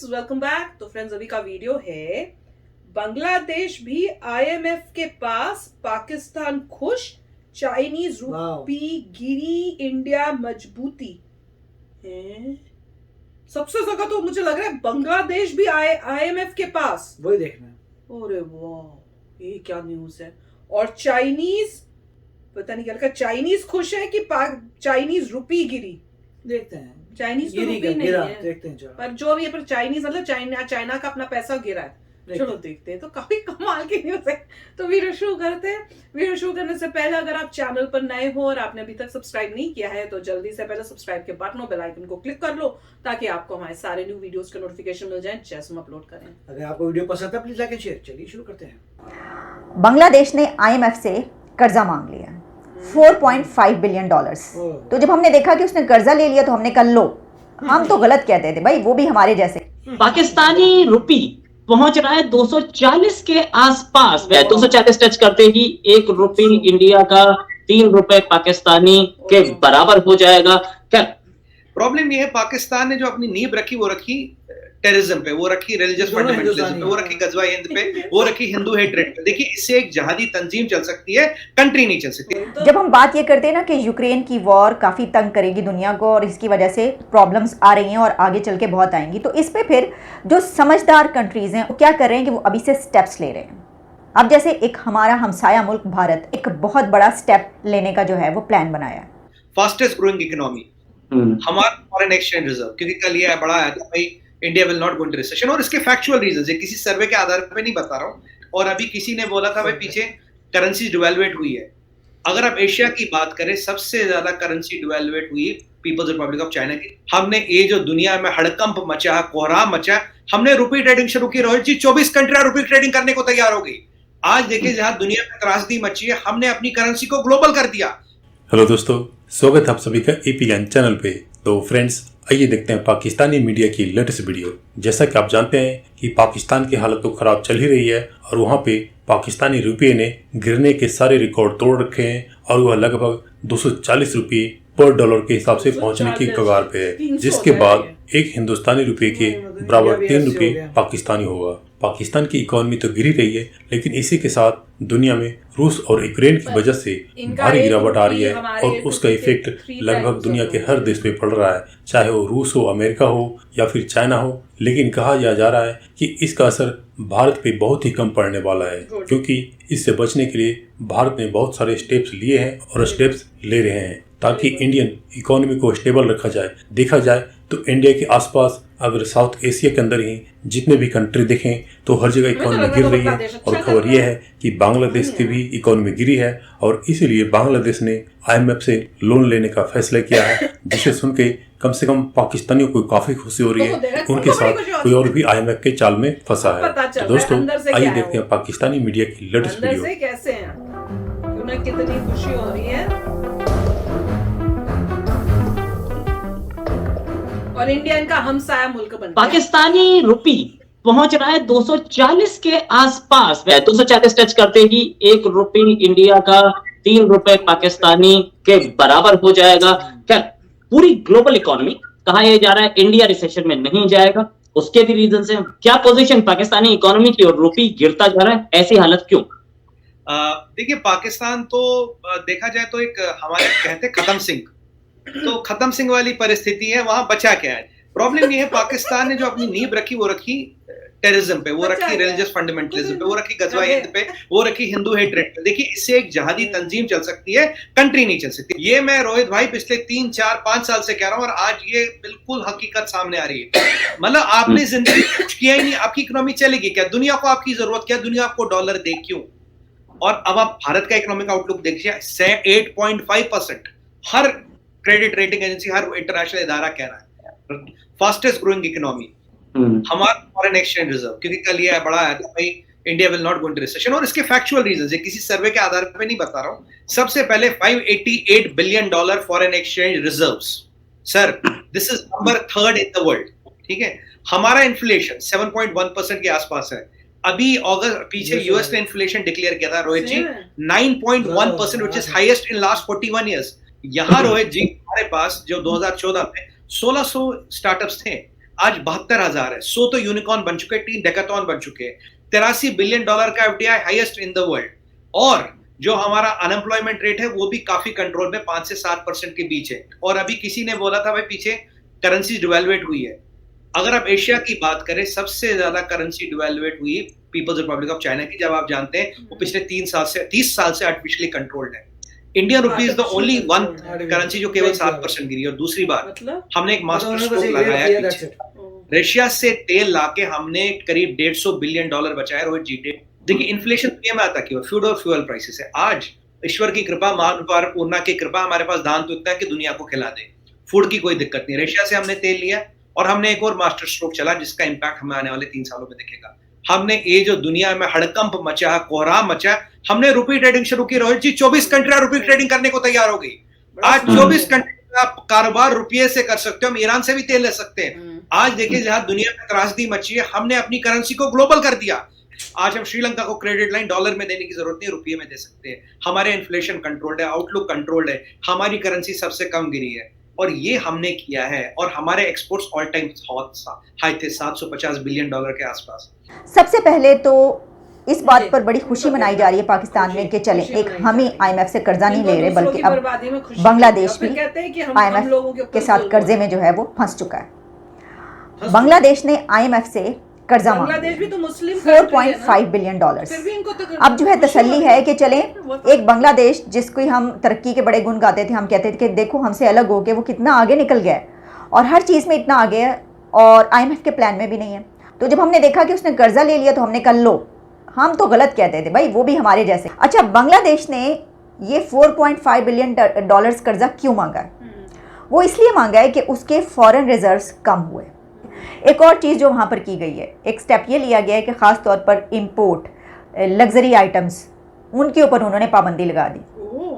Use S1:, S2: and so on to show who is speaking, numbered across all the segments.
S1: Welcome back. तो friends, अभी का वीडियो है बांग्लादेश भी आईएमएफ के पास, पाकिस्तान खुश, चाइनीज रूपी गिरी, इंडिया मजबूती है। सबसे ज्यादा तो मुझे लग रहा है बांग्लादेश भी आईएमएफ के पास,
S2: वही देखना है।
S1: अरे वाह, ये क्या न्यूज है। और चाइनीज, पता नहीं क्या लिखा, चाइनीज खुश है कि चाइनीज रूपी गिरी।
S2: देखते हैं,
S1: चाइनीज तो रूपी नहीं है,
S2: देखते हैं
S1: पर जो भी है, पर चाइनीज मतलब चाइना का अपना पैसा गिरा है। चलो देखते हैं। तो काफी कमाल की न्यूज है। तो वीडियो शुरू करते हैं। वीडियो शुरू करने से पहले अगर आप चैनल पर नए हो और आपने अभी तक सब्सक्राइब नहीं किया है तो जल्दी से पहले सब्सक्राइब के बटन और बेल आइकन को क्लिक कर लो ताकि आपको हमारे सारे न्यू वीडियोस के नोटिफिकेशन मिल जाए जैसे हम अपलोड करें।
S2: अगर आपको वीडियो पसंद है प्लीज लाइक एंड शेयर। चलिए शुरू करते हैं।
S3: बांग्लादेश ने आईएमएफ से कर्जा मांग लिया 4.5 बिलियन डॉलर्स। तो जब हमने देखा कि उसने कर्जा ले लिया तो हमने कहा लो, हम तो गलत कहते थे भाई, वो भी हमारे जैसे।
S4: पाकिस्तानी रुपी पहुंच रहा है 240 के आसपास। 240 टच करते ही एक रुपी इंडिया का 3 रुपए पाकिस्तानी के बराबर हो जाएगा। क्या
S5: प्रॉब्लम ये है, पाकिस्तान ने जो अपनी नींव रखी वो रखी टेररिज्म पे, वो रखी रिलीजियस फंडामेंटलिज्म पे, वो रखी गजवा हिंद पे, वो रखी हिंदू हेट्रेड पे। देखिए, इससे एक जहादी तंजीम चल सकती है, कंट्री नहीं चल सकती।
S3: जब हम बात ये करते हैं ना कि यूक्रेन की वॉर काफी तंग करेगी दुनिया को और इसकी वजह से प्रॉब्लम्स आ रही हैं और आगे चल के बहुत आएंगी, तो इस पे फिर जो समझदार कंट्रीज हैं वो क्या कर रहे हैं कि वो अभी से स्टेप्स ले रहे हैं। अब जैसे एक हमारा हमसाया मुल्क भारत एक बहुत बड़ा स्टेप लेने का जो है वो प्लान बनाया है।
S5: फास्टेस्ट ग्रोइंग इकोनॉमी हमारा फॉरेन एक्सचेंज रिजर्व, क्योंकि कल ये बड़ा आया था भाई India will not go into recession, और इसके फैक्चुअल रीजंस है, किसी सर्वे के आधार पे नहीं बता रहा हूं। और अभी किसी ने बोला था भाई पीछे करेंसी डिवेल्युएट हुई है। अगर आप एशिया की बात करें, सबसे ज्यादा करेंसी डिवेल्युएट हुई पीपल्स रिपब्लिक ऑफ चाइना की। हमने ये जो दुनिया में हड़कंप मचा, कोहराम मचा, हमने रुपी ट्रेडिंग शुरू की। रोहित जी, 24 कंट्रियां रुपी ट्रेडिंग करने को तैयार हो गई। आज देखिए, जहां दुनिया में त्रासदी मची है, हमने अपनी करेंसी को ग्लोबल कर दिया।
S6: हेलो दोस्तों, स्वागत है आप सभी का एपी ज्ञान चैनल पे। तो फ्रेंड्स, आइए देखते हैं पाकिस्तानी मीडिया की लेटेस्ट वीडियो। जैसा कि आप जानते हैं कि पाकिस्तान की हालत तो खराब चल ही रही है और वहाँ पे पाकिस्तानी रुपये ने गिरने के सारे रिकॉर्ड तोड़ रखे हैं और वह लगभग 240 रुपये पर डॉलर के हिसाब से पहुंचने की कगार पे है, जिसके बाद एक हिंदुस्तानी रुपये के बराबर 3 रुपये पाकिस्तानी होगा। पाकिस्तान की इकोनॉमी तो गिरी रही है, लेकिन इसी के साथ दुनिया में रूस और यूक्रेन की वजह से भारी गिरावट आ रही है और उसका इफेक्ट लगभग दुनिया के हर देश में पड़ रहा है, चाहे वो रूस हो, अमेरिका हो या फिर चाइना हो। लेकिन कहा जा रहा है कि इसका असर भारत पे बहुत ही कम पड़ने वाला है, क्योंकि इससे बचने के लिए भारत ने बहुत सारे स्टेप्स लिए हैं और स्टेप्स ले रहे हैं ताकि इंडियन इकोनॉमी को स्टेबल रखा जाए। देखा जाए तो इंडिया के आसपास अगर साउथ एशिया के अंदर ही जितने भी कंट्री देखें तो हर जगह इकोनॉमी गिर रही है। और खबर यह है कि बांग्लादेश की भी इकोनॉमी गिरी है और इसीलिए बांग्लादेश ने आईएमएफ से लोन लेने का फैसला किया है, जिसे सुन के कम से कम पाकिस्तानियों को काफी खुशी हो रही है। उनके साथ कोई और भी आईएमएफ के जाल में फंसा है। तो दोस्तों, आइए देखते हैं पाकिस्तानी मीडिया की लेटेस्ट वीडियो।
S1: कैसे हैं उन्हें कितनी खुशी हो रही है और इंडिया इनका हमसाया मुल्क बन गया।
S4: पाकिस्तानी रुपी पहुंच रहा है 240 के आसपास। 240 टच करते ही एक रुपी इंडिया का 3 रुपए पाकिस्तानी के बराबर हो जाएगा। क्या पूरी ग्लोबल इकोनॉमी, कहा यह जा रहा है इंडिया रिसेशन में नहीं जाएगा, उसके भी रीजन है। क्या पोजीशन पाकिस्तानी इकोनॉमी की और रुपी गिरता जा रहा है, ऐसी हालत क्यों?
S5: देखिए, पाकिस्तान तो देखा जाए तो एक हमारे कहते खत्म सिंह, तो खत्म सिंह वाली परिस्थिति है। वहां बचा क्या है? प्रॉब्लम ये है, पाकिस्तान ने जो अपनी नींव रखी वो रखी टेररिज्म पे, वो रखी रिलीजियस फंडामेंटलिज्म पे, वो रखी गजवा हिंद पे, वो रखी हिंदू हेट्रेड पे। देखिए, इससे एक जहादी तंजीम चल सकती है, कंट्री नहीं चल सकती। ये मैं रोहित भाई पिछले 3, 4, 5 साल से कह रहा हूं और आज ये बिल्कुल हकीकत सामने आ रही है। मतलब आपने जिंदगी कुछ किया ही नहीं, आपकी इकोनॉमी चलेगी क्या? दुनिया को आपकी जरूरत क्या? दुनिया आपको डॉलर दे क्यों? और अब आप भारत का इकोनॉमिक आउटलुक देखिए, 8.5%। हर क्रेडिट रेटिंग एजेंसी, हर इंटरनेशनल इदारा कह रहा है फास्टेस्ट ग्रोइंग इकोनॉमी हमारा फॉरेन एक्सचेंज रिजर्व, क्योंकि कल ये बड़ा आया था भाई India will not go into recession, और इसके फैक्चुअल रीजंस है, किसी सर्वे के आधार पे नहीं बता रहा हूं। सबसे पहले $588 billion foreign exchange reserves. Sir, this is number 3rd in the world. ठीक है, हमारा इन्फ्लेशन 7.1% के आसपास है। अभी अगस्त पीछे यूएस ने इन्फ्लेशन डिक्लेयर किया था रोहित जी 9.1%, which is highest in last 41 years. यहाँ रोहित जी हमारे पास जो 2014 में 1600 स्टार्टअप्स थे, आज 72,000 है। 100 तो यूनिकॉर्न बन चुके, 3 डेकाथॉन बन चुके, $83 बिलियन का FDI highest in the world. और जो हमारा अनएम्प्लॉयमेंट रेट है वो भी काफी कंट्रोल में 5 से 7% के बीच है। और अभी किसी ने बोला था भाई पीछे करेंसी डिवेल्युएट हुई है। अगर आप एशिया की बात करें, सबसे ज्यादा करेंसी डिवेल्युएट हुई पीपल्स रिपब्लिक ऑफ चाइना की, जब आप जानते हैं वो पिछले 30 साल से आर्टिफिशियली कंट्रोल्ड है। Indian rupee is the only one currency जो केवल 7% गिरी। और दूसरी बात,
S1: मतलब
S5: हमने एक मास्टर स्ट्रोक लगाया पीछे। रशिया से तेल लाके हमने करीब $150 बिलियन बचाया। रोहित जी, देखिए इन्फ्लेशन दुनिया में आता क्यों? फूड और फ्यूल प्राइसेस है। आज ईश्वर की कृपा, महान पूर्णा की कृपा, हमारे पास धान तो इतना है कि दुनिया को खिला दे। फूड की कोई दिक्कत नहीं। रशिया से हमने तेल लिया और हमने एक और मास्टर स्ट्रोक चला जिसका इंपैक्ट हमें आने वाले 3 सालों में दिखेगा। हमने ये जो दुनिया में हड़कंप मचा, कोहराम मचा, हमने रुपी ट्रेडिंग शुरू की। रोहित जी, 24 कंट्रियां रुपी ट्रेडिंग करने को तैयार हो गई। आज 24 कंट्री आप कारोबार रुपये से कर सकते हो। हम ईरान से भी तेल ले सकते हैं। आज देखिए जहां दुनिया में त्रासदी मची है, हमने अपनी करेंसी को ग्लोबल कर दिया। आज हम श्रीलंका को क्रेडिट लाइन डॉलर में देने की जरूरत नहीं, रुपये में दे सकते हैं। हमारे इन्फ्लेशन कंट्रोल्ड है, आउटलुक कंट्रोल्ड है, हमारी करेंसी सबसे कम गिरी है और ये हमने किया है। और हमारे एक्सपोर्ट्स ऑल टाइम हाई थे, $750 बिलियन के आसपास।
S3: सबसे पहले तो इस बात पर बड़ी खुशी मनाई जा रही है पाकिस्तान में कि चले एक हम ही IMF से कर्जा नहीं ले रहे, बल्कि अब बांग्लादेश भी IMF के साथ कर्जे में जो है वो फंस चुका है। बांग्लादेश ने IMF से कर्जा मांगा,
S1: भी तो मुस्लिम
S3: 4.5 बिलियन डॉलर। अब जो है तसल्ली है कि चले एक बांग्लादेश जिसको हम तरक्की के बड़े गुण गाते थे, हम कहते थे कि देखो हमसे अलग हो के वो कितना आगे निकल गया है और हर चीज़ में इतना आगे है और IMF के प्लान में भी नहीं है। तो जब हमने देखा कि उसने कर्जा ले लिया तो हमने कहा लो, हम तो गलत कहते थे भाई, वो भी हमारे जैसे। अच्छा, बांग्लादेश ने ये 4.5 बिलियन डॉलर्स कर्जा क्यों मांगा है? वो इसलिए मांगा है कि उसके फॉरेन रिजर्व्स कम हुए। एक और चीज़ जो वहाँ पर की गई है, एक स्टेप ये लिया गया है कि ख़ास तौर पर इंपोर्ट लग्जरी आइटम्स उनके ऊपर उन्होंने पाबंदी लगा दी,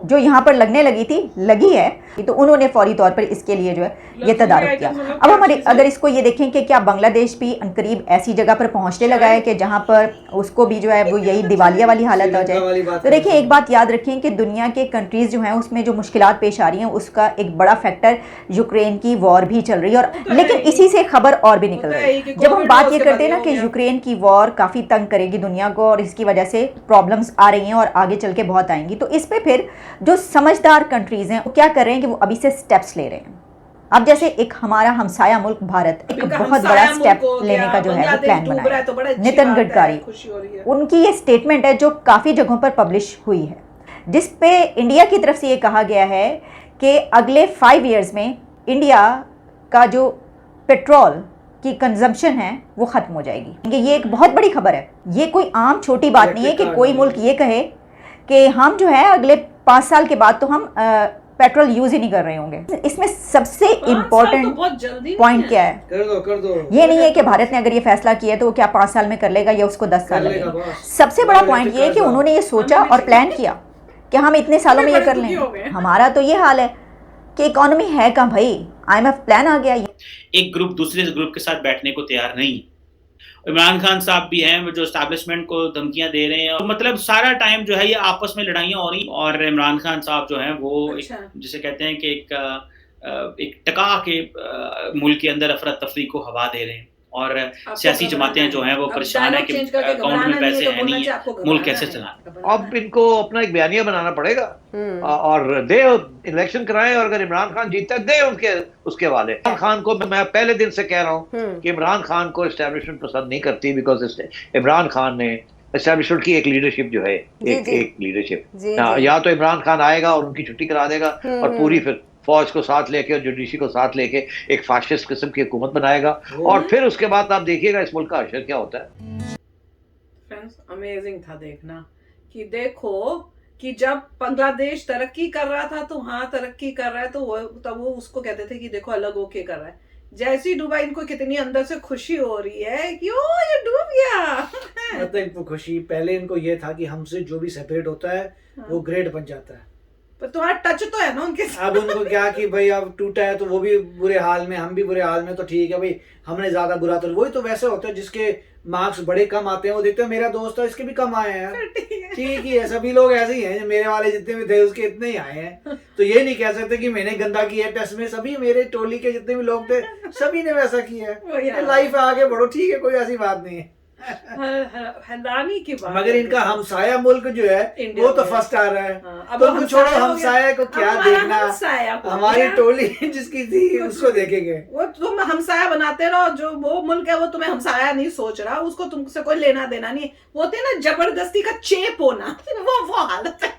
S3: जो यहाँ पर लगने लगी है, तो उन्होंने फौरी तौर पर इसके लिए जो है ये तदारुक किया। अब हमारे अगर इसको ये देखें कि क्या बांग्लादेश भी अनकरीब ऐसी जगह पर पहुँचने लगा है कि जहाँ पर उसको भी जो है वो यही दिवालिया वाली हालत हो जाए। तो देखिए एक बात याद रखें कि दुनिया के कंट्रीज़ जो हैं उसमें जो मुश्किलात पेश आ रही हैं उसका एक बड़ा फैक्टर यूक्रेन की वॉर भी चल रही है। और लेकिन इसी से खबर और भी निकल रही है। जब हम बात ये करते हैं ना कि यूक्रेन की वॉर काफ़ी तंग करेगी दुनिया को और इसकी वजह से प्रॉब्लम्स आ रही हैं और आगे चल के बहुत आएंगी, तो इस पर फिर जो समझदार कंट्रीज़ हैं वो क्या कर रहे हैं कि वो अभी से स्टेप्स ले रहे हैं। अब जैसे एक हमारा हमसाया मुल्क भारत एक बहुत बड़ा स्टेप लेने का जो है वो प्लान बनाया है। नितिन गडकरी, उनकी ये स्टेटमेंट है जो काफ़ी जगहों पर पब्लिश हुई है, जिस पे इंडिया की तरफ से ये कहा गया है कि अगले 5 ईयर्स में इंडिया का जो पेट्रोल की कंजम्पशन है वो ख़त्म हो जाएगी। ये एक बहुत बड़ी खबर है। ये कोई आम छोटी बात नहीं है कि कोई मुल्क ये कहे कि हम जो है अगले 5 साल के बाद तो हम पेट्रोल यूज ही नहीं कर रहे होंगे। इसमें सबसे इम्पोर्टेंट पॉइंट क्या है?
S2: कर दो।
S3: ये नहीं है कि भारत ने अगर ये फैसला किया तो वो क्या 5 साल में कर लेगा या उसको 10 साल लगेगा। सबसे बड़ा पॉइंट ये है कि उन्होंने ये सोचा और प्लान किया कि हम इतने सालों में ये कर लेंगे। हमारा तो ये हाल है कि इकोनॉमी है कहाँ भाई, IMF प्लान आ गया।
S7: एक ग्रुप दूसरे ग्रुप के साथ बैठने को तैयार नहीं। इमरान खान साहब भी हैं जो एस्टैब्लिशमेंट को धमकियां दे रहे हैं और मतलब सारा टाइम जो है ये आपस में लड़ाइयां हो रही। और इमरान खान साहब जो हैं वो जिसे कहते हैं कि एक टका के मुल्क के अंदर अफरा तफरी को हवा दे रहे हैं और सियासी जमातें जो हैं वो परेशान है कि अकाउंट में पैसे है नहीं है, मुल्क कैसे चलाएं।
S2: अब इनको अपना एक बयानिया बनाना पड़ेगा और दे इलेक्शन कराएं और अगर इमरान खान जीतता दे उसके हवाले। इमरान खान को मैं पहले दिन से कह रहा हूँ कि इमरान खान को एस्टैब्लिशमेंट पसंद नहीं करती, बिकॉज इमरान खान ने एस्टैब्लिशमेंट की एक लीडरशिप जो है एक लीडरशिप या तो इमरान खान आएगा और उनकी छुट्टी करा देगा और पूरी फिर फौज को साथ लेके और जुडिशरी को साथ लेके एक फाशिस्ट किस्म की हुकूमत बनाएगा और फिर उसके बाद आप देखिएगा इस मुल्क का अशर क्या होता है।
S1: फ्रेंड्स, अमेजिंग था देखना कि देखो कि जब बांग्लादेश तरक्की कर रहा था तो हाँ तरक्की कर रहा है तो तब वो उसको कहते थे कि देखो अलग होके कर रहा है। जैसी डूबा इनको कितनी अंदर से खुशी हो रही है कि ओ ये डूब गया।
S2: मतलब इनको खुशी पहले इनको ये था कि हमसे जो भी सेपरेट होता है वो ग्रेट बन जाता है,
S1: पर तुम्हारा टच तो है ना उनके साथ।
S8: अब उनको क्या कि भाई अब टूटा है तो वो भी बुरे हाल में, हम भी बुरे हाल में, तो ठीक है भाई, हमने ज्यादा बुरा तो वही तो वैसे होता है जिसके मार्क्स बड़े कम आते हैं वो देखते हैं मेरा दोस्त है इसके भी कम आए हैं, ठीक ही है, सभी लोग ऐसे ही हैं, मेरे वाले जितने भी थे उसके इतने ही आए हैं। तो ये नहीं कह सकते कि मैंने गंदा किया है टेस्ट में, सभी मेरे टोली के जितने भी लोग थे सभी ने वैसा किया है। लाइफ आगे बढ़ो, ठीक है, कोई ऐसी बात नहीं है।
S1: हैरानी की बात।
S8: मगर इनका हमसाया मुल्क जो है वो तो फर्स्ट आ रहा है।
S1: अब
S8: तो कुछ छोड़ो, हमसाया को क्या देखना, हमारी टोली जिसकी थी उसको देखेंगे।
S1: वो तुम हमसाया बनाते रहो, जो वो मुल्क है वो तुम्हें हमसाया नहीं सोच रहा, उसको तुमसे कोई लेना देना नहीं। वो होते ना जबरदस्ती का चेप होना, वो हालत है।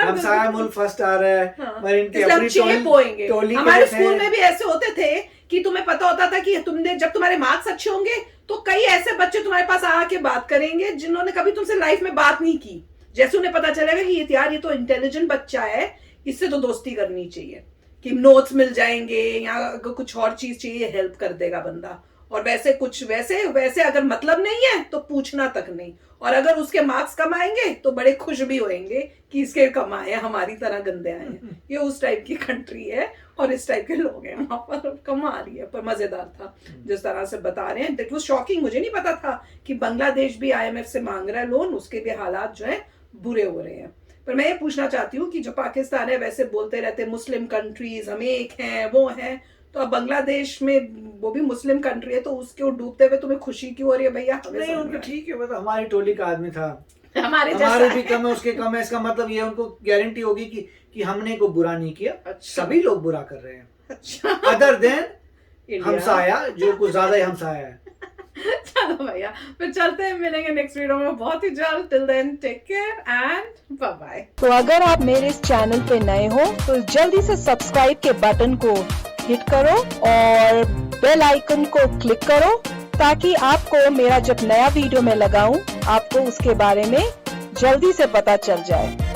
S8: हमसाया मुल्क फर्स्ट आ रहा है।
S1: हाँ,
S8: पर इनकी अपनी टोली
S1: हमारे स्कूल में भी ऐसे होते थे कि तुम्हें पता होता था कि तुमने जब तुम्हारे मार्क्स अच्छे होंगे तो कई ऐसे बच्चे तुम्हारे पास आके बात करेंगे जिन्होंने कभी तुमसे लाइफ में बात नहीं की। जैसे उन्हें पता चलेगा कि यार ये तो इंटेलिजेंट बच्चा है, इससे तो दोस्ती करनी चाहिए, कि नोट्स मिल जाएंगे या अगर कुछ और चीज चाहिए हेल्प कर देगा बंदा। और वैसे अगर मतलब नहीं है तो पूछना तक नहीं, और अगर उसके मार्क्स कम आएंगे तो बड़े खुश भी होंगे कि इसके कम आए, हमारी तरह गंदे आए हैं। ये उस टाइप की कंट्री है और इस टाइप के लोग हैं वहां पर। कमाल है, पर मजेदार था जिस तरह से बता रहे हैं। That was shocking. मुझे नहीं पता था कि बांग्लादेश भी IMF से मांग रहा है लोन, उसके भी हालात जो है बुरे हो रहे हैं। पर मैं ये पूछना चाहती हूँ कि जो पाकिस्तान है वैसे बोलते रहते मुस्लिम कंट्रीज हम एक हैं वो हैं, तो अब बांग्लादेश में वो भी मुस्लिम कंट्री है तो उसके डूबते हुए तुम्हें खुशी क्यों हो रही है भैया?
S8: नहीं, उनको ठीक है, मतलब हमारी टोली का आदमी था,
S1: हमारे
S8: भी कम है उसके कम है, इसका मतलब ये उनको गारंटी होगी कि हमने को बुरा नहीं किया।
S1: अच्छा।
S8: सभी लोग बुरा कर रहे हैं,
S1: अच्छा,
S8: अदर देन हमसाया जो कुछ ज्यादा ही हमसाया है।
S1: चलो भैया फिर चलते हैं, मिलेंगे नेक्स्ट वीडियो में बहुत ही जल्द। Till then take care and bye bye.
S9: तो अगर आप मेरे इस चैनल पे नए हो तो जल्दी से सब्सक्राइब के बटन को हिट करो और बेल आइकन को क्लिक करो ताकि आपको मेरा जब नया वीडियो मैं लगाऊं आपको उसके बारे में जल्दी से पता चल जाए।